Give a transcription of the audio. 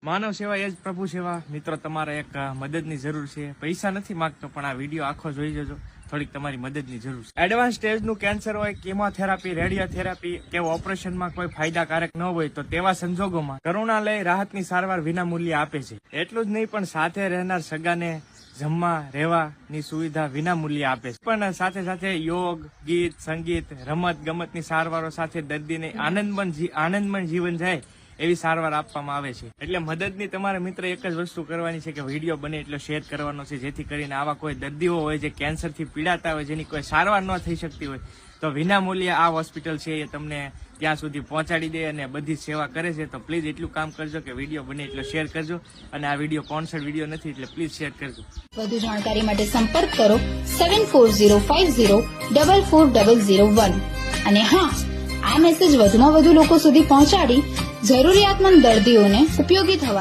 માનવ સેવા એ જ પ્રભુ સેવા. મિત્રો, તમારે એક મદદની જરૂર છે. પૈસા નથી માંગતો, પણ આ વિડીયો આખો જોઈ જજો. થોડીક તમારી મદદની જરૂર છે. એડવાન્સ સ્ટેજનું કેન્સર હોય, કેમોથેરાપી, રેડિયોથેરાપી કે ઓપરેશનમાં કોઈ ફાયદાકારક ન હોય તો તેવા સંજોગોમાં કરુણાલય રાહતની સારવાર વિના મૂલ્યે આપે છે. એટલું જ નહીં, પણ સાથે રહેનાર સગાને જમવા રહેવાની સુવિધા વિના મૂલ્યે આપે છે. પણ સાથે સાથે યોગ, ગીત, સંગીત, રમત ગમતની સારવારો સાથે દર્દીને આનંદમય જીવન જાય એવી સારવાર આપવામાં આવે છે. એટલે મદદની તમારે મિત્ર એક જ વસ્તુ કરવાની છે કે વિડીયો બને એટલો શેર કરવાનો છે, જેથી કરીને આવા કોઈ દર્દીઓ હોય જે કેન્સરથી પીડાતા હોય, જેની કોઈ સારવાર ન થઈ શકતી હોય, તો વિના મૂલ્યે આ હોસ્પિટલ છે એ તમને ત્યાં સુધી પહોંચાડી દે અને બધી સેવા કરે છે. તો પ્લીઝ એટલું કામ કરજો કે વિડીયો બને એટલો શેર કરજો. અને આ વિડીયો સ્પોન્સર્ડ વિડીયો નથી, એટલે પ્લીઝ શેર કરજો. વધુ જાણકારી માટે સંપર્ક કરો 7405044001. અને હા, આ મેસેજ વધુમાં વધુ લોકો સુધી પહોંચાડી જરૂરિયાતમંદ દર્દીઓને ઉપયોગી થવા